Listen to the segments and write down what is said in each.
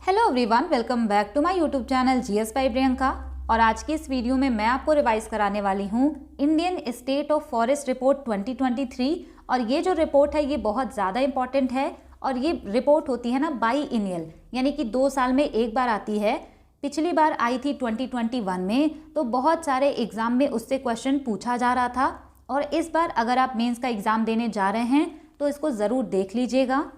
Hello everyone, welcome back to my YouTube channel GS by Priyanka. और आज की इस वीडियो में मैं आपको रिवाइज कराने वाली हूँ Indian state of forest report 2023। और ये जो रिपोर्ट है ये बहुत ज़्यादा इंपॉर्टेंट है और ये रिपोर्ट होती है ना बाई इनियल, यानी कि 2 साल में एक बार आती है। पिछली बार आई थी 2021 में, तो बहुत सारे एग्जाम में उससे क्वेश्चन पूछा जा रहा था। और इस बार अगर आप मेंस का एग्ज़ाम देने जा रहे हैं तो इसको ज़रूर देख लीजिएगा।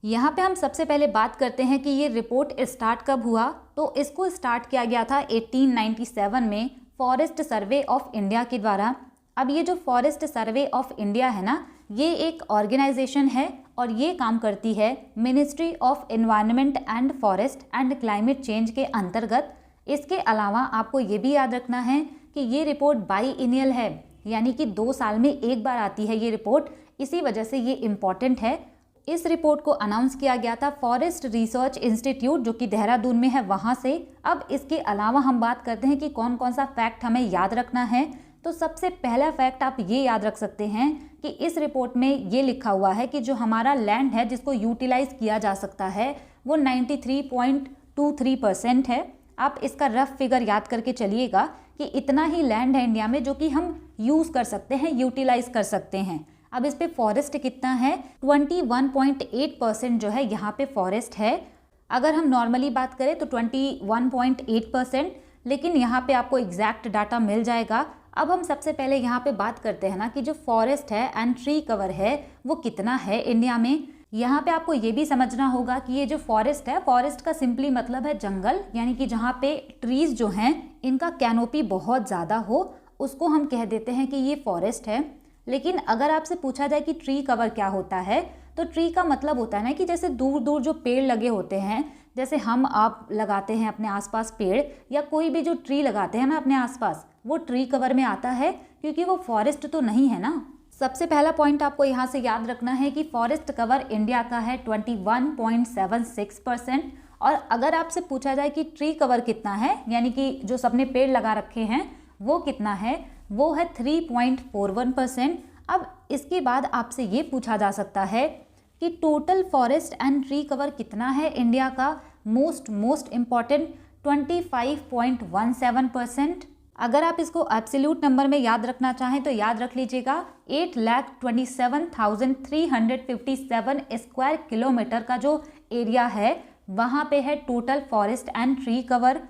यहाँ पे हम सबसे पहले बात करते हैं कि ये रिपोर्ट स्टार्ट कब हुआ। तो इसको स्टार्ट किया गया था 1897 में फॉरेस्ट सर्वे ऑफ इंडिया के द्वारा। अब ये जो फॉरेस्ट सर्वे ऑफ इंडिया है ना, ये एक ऑर्गेनाइजेशन है और ये काम करती है ministry of environment and forest and climate change के अंतर्गत। इसके अलावा आपको ये भी याद रखना है कि ये रिपोर्ट बाई इनियल है, यानी कि 2 साल में एक बार आती है ये रिपोर्ट। इसी वजह से ये इम्पॉर्टेंट है। इस रिपोर्ट को अनाउंस किया गया था फॉरेस्ट रिसर्च इंस्टीट्यूट, जो कि देहरादून में है, वहाँ से। अब इसके अलावा हम बात करते हैं कि कौन कौन सा फैक्ट हमें याद रखना है। तो सबसे पहला फैक्ट आप ये याद रख सकते हैं कि इस रिपोर्ट में ये लिखा हुआ है कि जो हमारा लैंड है जिसको यूटिलाइज किया जा सकता है वो 93.23% है। आप इसका रफ फिगर याद करके चलिएगा कि इतना ही लैंड है इंडिया में जो कि हम यूज़ कर सकते हैं, यूटिलाइज कर सकते हैं। अब इस पे फॉरेस्ट कितना है, 21.8% जो है यहाँ पे फॉरेस्ट है। अगर हम नॉर्मली बात करें तो 21.8%, लेकिन यहाँ पे आपको एग्जैक्ट डाटा मिल जाएगा। अब हम सबसे पहले यहाँ पे बात करते हैं ना कि जो फॉरेस्ट है एंड ट्री कवर है वो कितना है इंडिया में। यहाँ पे आपको ये भी समझना होगा कि ये जो फॉरेस्ट है, फॉरेस्ट का सिंपली मतलब है जंगल, यानी कि जहाँ पे ट्रीज जो हैं इनका कैनोपी बहुत ज़्यादा हो, उसको हम कह देते हैं कि ये फॉरेस्ट है। लेकिन अगर आपसे पूछा जाए कि ट्री कवर क्या होता है, तो ट्री का मतलब होता है ना कि जैसे दूर दूर जो पेड़ लगे होते हैं, जैसे हम आप लगाते हैं अपने आसपास पेड़, या कोई भी जो ट्री लगाते हैं ना अपने आसपास, वो ट्री कवर में आता है, क्योंकि वो फॉरेस्ट तो नहीं है ना। सबसे पहला पॉइंट आपको यहाँ से याद रखना है कि फॉरेस्ट कवर इंडिया का है 21.76%। और अगर आपसे पूछा जाए कि ट्री कवर कितना है, यानी कि जो सबने पेड़ लगा रखे हैं वो कितना है, वो है 3.41%। अब इसके बाद आपसे ये पूछा जा सकता है कि total forest and tree cover कितना है इंडिया का। Most important 25.17%। अगर आप इसको एब्सोल्यूट नंबर में याद रखना चाहें तो याद रख लीजिएगा 8,27,357 स्क्वायर किलोमीटर का जो एरिया है वहाँ पे है total forest and tree cover.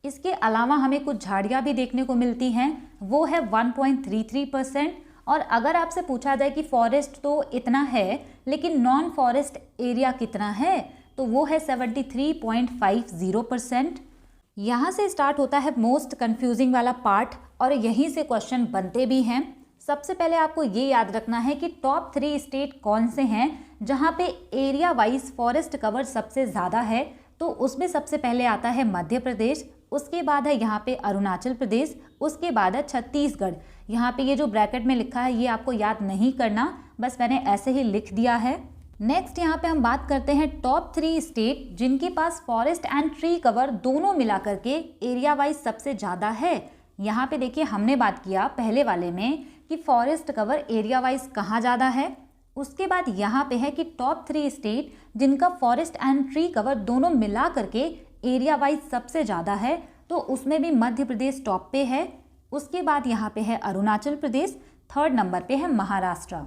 इसके अलावा हमें कुछ झाड़ियाँ भी देखने को मिलती हैं, वो है 1.33%। और अगर आपसे पूछा जाए कि फॉरेस्ट तो इतना है लेकिन नॉन फॉरेस्ट एरिया कितना है, तो वो है 73.50%। यहाँ से स्टार्ट होता है मोस्ट कंफ्यूजिंग वाला पार्ट, और यहीं से क्वेश्चन बनते भी हैं। सबसे पहले आपको ये याद रखना है कि टॉप 3 स्टेट कौन से हैं जहाँ पे एरिया वाइज फॉरेस्ट कवर सबसे ज़्यादा है। तो उसमें सबसे पहले आता है मध्य प्रदेश, उसके बाद है यहाँ पे अरुणाचल प्रदेश, उसके बाद है छत्तीसगढ़। यहाँ पे ये जो ब्रैकेट में लिखा है ये आपको याद नहीं करना, बस मैंने ऐसे ही लिख दिया है। नेक्स्ट यहाँ पे हम बात करते हैं टॉप 3 स्टेट जिनके पास फॉरेस्ट एंड ट्री कवर दोनों मिला करके एरिया वाइज सबसे ज़्यादा है। यहाँ पे देखिए हमने बात किया पहले वाले में कि फॉरेस्ट कवर एरिया वाइज कहाँ ज़्यादा है। उसके बाद यहाँ पे है कि टॉप 3 स्टेट जिनका फॉरेस्ट एंड ट्री कवर दोनों मिला करके एरिया वाइज सबसे ज़्यादा है, तो उसमें भी मध्य प्रदेश टॉप पे है। उसके बाद यहाँ पे है अरुणाचल प्रदेश, 3rd नंबर पे है महाराष्ट्र।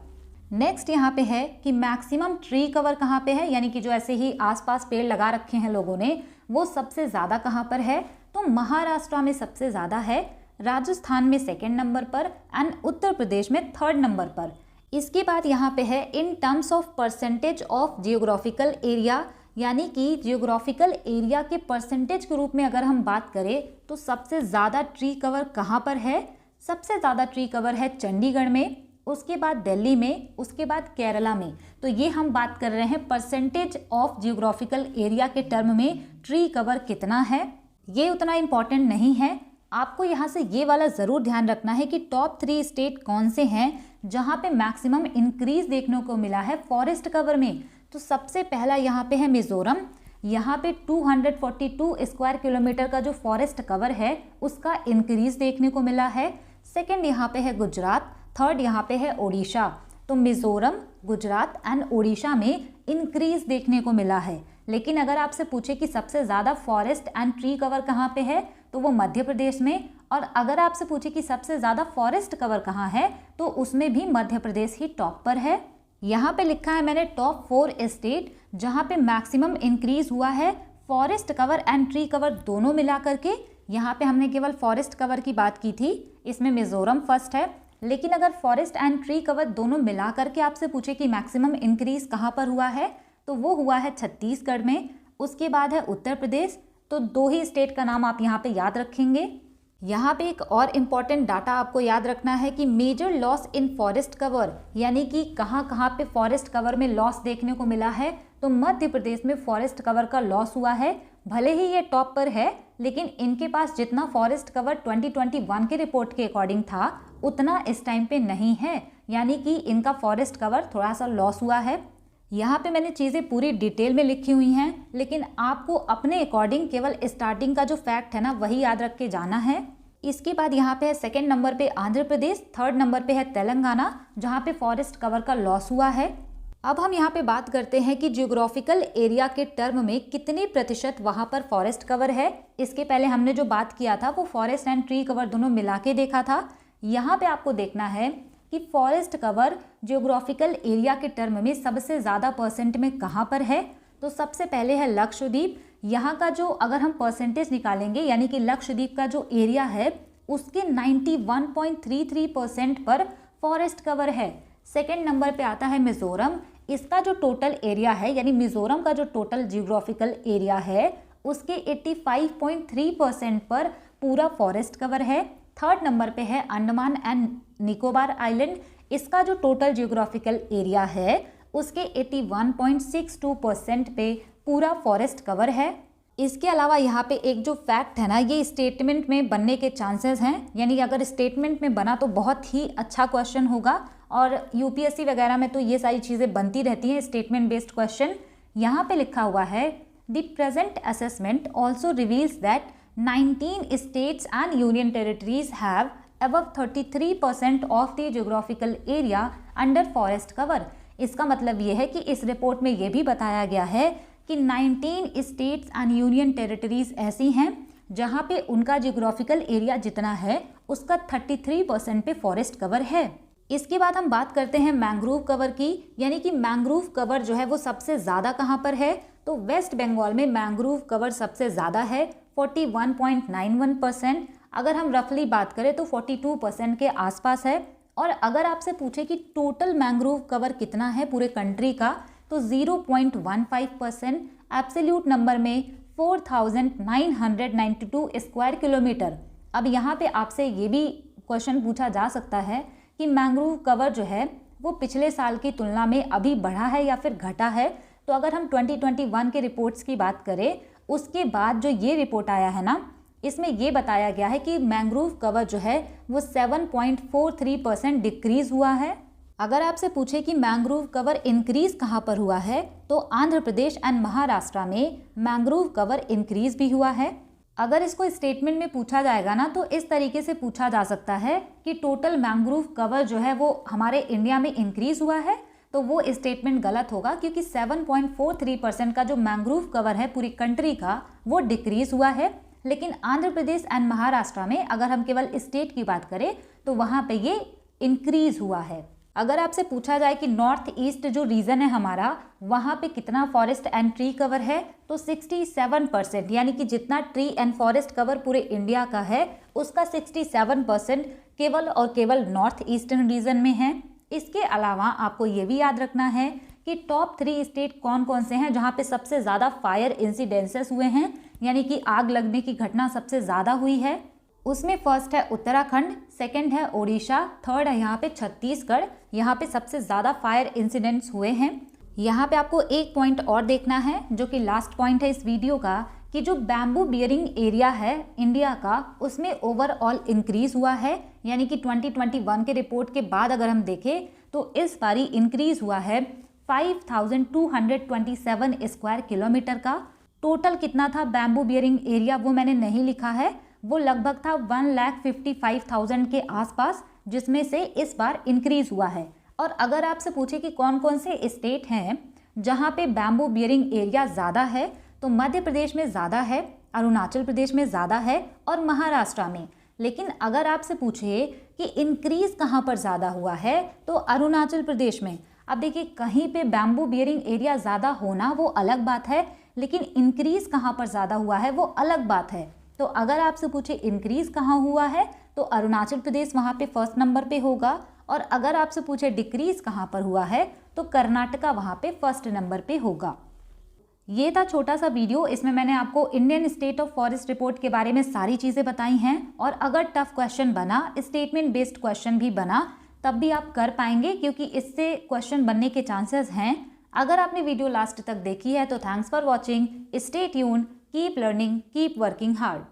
नेक्स्ट यहाँ पे है कि मैक्सिमम ट्री कवर कहाँ पे है, यानी कि जो ऐसे ही आसपास पेड़ लगा रखे हैं लोगों ने, वो सबसे ज़्यादा कहाँ पर है, तो महाराष्ट्र में सबसे ज़्यादा है, राजस्थान में 2nd नंबर पर एंड उत्तर प्रदेश में 3rd नंबर पर। इसके बाद यहाँ पे है in terms of percentage of geographical area, यानी कि जियोग्राफिकल एरिया के परसेंटेज के रूप में अगर हम बात करें तो सबसे ज़्यादा ट्री कवर कहाँ पर है। सबसे ज़्यादा ट्री कवर है चंडीगढ़ में, उसके बाद दिल्ली में, उसके बाद केरला में। तो ये हम बात कर रहे हैं परसेंटेज ऑफ जियोग्राफिकल एरिया के टर्म में ट्री कवर कितना है। ये उतना इम्पॉर्टेंट नहीं है। आपको यहाँ से ये वाला ज़रूर ध्यान रखना है कि टॉप 3 स्टेट कौन से हैं जहाँ पे मैक्सिमम इंक्रीज देखने को मिला है फॉरेस्ट कवर में। तो सबसे पहला यहाँ पे है मिजोरम, यहाँ पे 242 स्क्वायर किलोमीटर का जो फॉरेस्ट कवर है उसका इंक्रीज देखने को मिला है। 2nd यहाँ पे है गुजरात, 3rd यहाँ पे है ओडिशा। तो मिजोरम, गुजरात एंड ओडिशा में इंक्रीज देखने को मिला है। लेकिन अगर आपसे पूछे कि सबसे ज़्यादा फॉरेस्ट एंड ट्री कवर कहाँ पे है तो वो मध्य प्रदेश में, और अगर आपसे पूछे कि सबसे ज़्यादा फॉरेस्ट कवर कहाँ है तो उसमें भी मध्य प्रदेश ही टॉप पर है। यहाँ पे लिखा है मैंने टॉप 4 स्टेट जहाँ पे मैक्सिमम इंक्रीज हुआ है forest cover and tree cover दोनों मिला करके। यहाँ पे हमने केवल फॉरेस्ट कवर की बात की थी, इसमें मिजोरम फर्स्ट है। लेकिन अगर फॉरेस्ट एंड ट्री कवर दोनों मिला करके आपसे पूछे कि मैक्सिमम इंक्रीज कहाँ पर हुआ है तो वो हुआ है छत्तीसगढ़ में, उसके बाद है उत्तर प्रदेश। तो 2 ही स्टेट का नाम आप यहाँ पे याद रखेंगे। यहाँ पे एक और इम्पॉर्टेंट डाटा आपको याद रखना है कि major loss in forest cover, यानी कि कहाँ कहाँ पे फॉरेस्ट कवर में लॉस देखने को मिला है, तो मध्य प्रदेश में फॉरेस्ट कवर का लॉस हुआ है। भले ही ये टॉप पर है लेकिन इनके पास जितना फॉरेस्ट कवर 2021 के रिपोर्ट के अकॉर्डिंग था उतना इस टाइम पे नहीं है, यानी कि इनका फॉरेस्ट कवर थोड़ा सा लॉस हुआ है। यहाँ पे मैंने चीज़ें पूरी डिटेल में लिखी हुई हैं, लेकिन आपको अपने अकॉर्डिंग केवल स्टार्टिंग का जो फैक्ट है ना वही याद रख के जाना है। इसके बाद यहाँ पे है सेकेंड नंबर पे आंध्र प्रदेश, थर्ड नंबर पे है तेलंगाना जहाँ पे फॉरेस्ट कवर का लॉस हुआ है। अब हम यहाँ पे बात करते हैं कि जियोग्राफिकल एरिया के टर्म में कितने प्रतिशत वहाँ पर फॉरेस्ट कवर है। इसके पहले हमने जो बात किया था वो फॉरेस्ट एंड ट्री कवर दोनों मिला के देखा था। यहाँ पे आपको देखना है कि फॉरेस्ट कवर जियोग्राफिकल एरिया के टर्म में सबसे ज़्यादा परसेंट में कहाँ पर है। तो सबसे पहले है लक्षद्वीप। यहाँ का जो अगर हम परसेंटेज निकालेंगे यानी कि लक्षद्वीप का जो एरिया है उसके 91.33% पर फॉरेस्ट कवर है। सेकेंड नंबर पे आता है मिजोरम। इसका जो टोटल एरिया है यानी मिजोरम का जो टोटल जियोग्राफिकल एरिया है उसके 85.3% पर पूरा फॉरेस्ट कवर है। थर्ड नंबर पे है अंडमान एंड निकोबार आइलैंड। इसका जो टोटल जियोग्राफिकल एरिया है उसके 81.62% पे पूरा फॉरेस्ट कवर है। इसके अलावा यहाँ पे एक जो फैक्ट है ना ये स्टेटमेंट में बनने के चांसेस हैं, यानी अगर स्टेटमेंट में बना तो बहुत ही अच्छा क्वेश्चन होगा और यूपीएससी वगैरह में तो ये सारी चीज़ें बनती रहती हैं स्टेटमेंट बेस्ड क्वेश्चन। यहाँ पे लिखा हुआ है the present assessment also reveals that 19 states and union territories have above 33% of the geographical area under forest cover। इसका मतलब ये है कि इस रिपोर्ट में ये भी बताया गया है कि 19 states and union territories ऐसी हैं जहाँ पे उनका जियोग्राफिकल एरिया जितना है उसका 33% पे फॉरेस्ट कवर है। इसके बाद हम बात करते हैं मैंग्रोव कवर की, यानी कि मैंग्रोव कवर जो है वो सबसे ज़्यादा कहाँ पर है। तो वेस्ट बंगाल में मैंग्रोव कवर सबसे ज़्यादा है 41.91%। अगर हम रफली बात करें तो 42% के आसपास है। और अगर आपसे पूछे कि टोटल मैंग्रोव कवर कितना है पूरे कंट्री का तो 0.15%। एब्सोल्यूट नंबर में 4,992 स्क्वायर किलोमीटर। अब यहाँ पे आपसे ये भी क्वेश्चन पूछा जा सकता है कि मैंग्रोव कवर जो है वो पिछले साल की तुलना में अभी बढ़ा है या फिर घटा है। तो अगर हम 2021 के रिपोर्ट्स की बात करें उसके बाद जो ये रिपोर्ट आया है ना इसमें ये बताया गया है कि मैंग्रोव कवर जो है वो 7.43% डिक्रीज हुआ है। अगर आपसे पूछे कि मैंग्रोव कवर इंक्रीज कहाँ पर हुआ है तो आंध्र प्रदेश एंड महाराष्ट्र में मैंग्रोव कवर इंक्रीज भी हुआ है। अगर इसको स्टेटमेंट में पूछा जाएगा ना तो इस तरीके से पूछा जा सकता है कि टोटल मैंग्रोव कवर जो है वो हमारे इंडिया में इंक्रीज हुआ है, तो वो स्टेटमेंट गलत होगा क्योंकि 7.43% का जो मैंग्रोव कवर है पूरी कंट्री का वो डिक्रीज हुआ है। लेकिन आंध्र प्रदेश एंड महाराष्ट्र में अगर हम केवल स्टेट की बात करें तो वहाँ पे ये इंक्रीज हुआ है। अगर आपसे पूछा जाए कि नॉर्थ ईस्ट जो रीजन है हमारा वहाँ पे कितना फॉरेस्ट एंड ट्री कवर है तो 67%, यानी कि जितना ट्री एंड फॉरेस्ट कवर पूरे इंडिया का है उसका 67% केवल और केवल नॉर्थ ईस्टर्न रीजन में है। इसके अलावा आपको ये भी याद रखना है कि टॉप 3 स्टेट कौन कौन से हैं जहाँ पे सबसे ज़्यादा फायर इंसिडेंसेस हुए हैं, यानी कि आग लगने की घटना सबसे ज़्यादा हुई है। उसमें फर्स्ट है उत्तराखंड, सेकंड है ओडिशा, थर्ड है यहाँ पे छत्तीसगढ़। यहाँ पे सबसे ज़्यादा फायर इंसिडेंट्स हुए हैं। यहाँ पे आपको एक पॉइंट और देखना है जो कि लास्ट पॉइंट है इस वीडियो का, कि जो बैम्बू बियरिंग एरिया है इंडिया का उसमें ओवरऑल इंक्रीज हुआ है, यानी कि 2021 के रिपोर्ट के बाद अगर हम देखें तो इस बारी इंक्रीज हुआ है 5,227 स्क्वायर किलोमीटर का। टोटल कितना था बैम्बू बियरिंग एरिया वो मैंने नहीं लिखा है, वो लगभग था 1,55,000 के आसपास, जिसमें से इस बार इंक्रीज हुआ है। और अगर आपसे पूछे कि कौन कौन से स्टेट हैं जहाँ पे बैम्बू बियरिंग एरिया ज़्यादा है, तो मध्य प्रदेश में ज़्यादा है, अरुणाचल प्रदेश में ज़्यादा है और महाराष्ट्र में। लेकिन अगर आपसे पूछे कि इंक्रीज कहाँ पर ज़्यादा हुआ है, तो अरुणाचल प्रदेश में। अब देखिए, कहीं पे बैम्बू बियरिंग एरिया ज़्यादा होना वो अलग बात है, लेकिन इंक्रीज कहाँ पर ज़्यादा हुआ है वो अलग बात है। तो अगर आपसे पूछे इंक्रीज कहाँ हुआ है, तो अरुणाचल प्रदेश वहाँ पे फर्स्ट नंबर पे होगा, और अगर आपसे पूछे डिक्रीज कहाँ पर हुआ है, तो कर्नाटका वहाँ पे फर्स्ट नंबर पे होगा। ये था छोटा सा वीडियो, इसमें मैंने आपको Indian state of forest report के बारे में सारी चीज़ें बताई हैं, और अगर टफ क्वेश्चन बना, स्टेटमेंट बेस्ड क्वेश्चन भी बना, तब भी आप कर पाएंगे, क्योंकि इससे क्वेश्चन बनने के चांसेस हैं। अगर आपने वीडियो लास्ट तक देखी है तो thanks for watching, stay tuned, keep learning, keep working hard.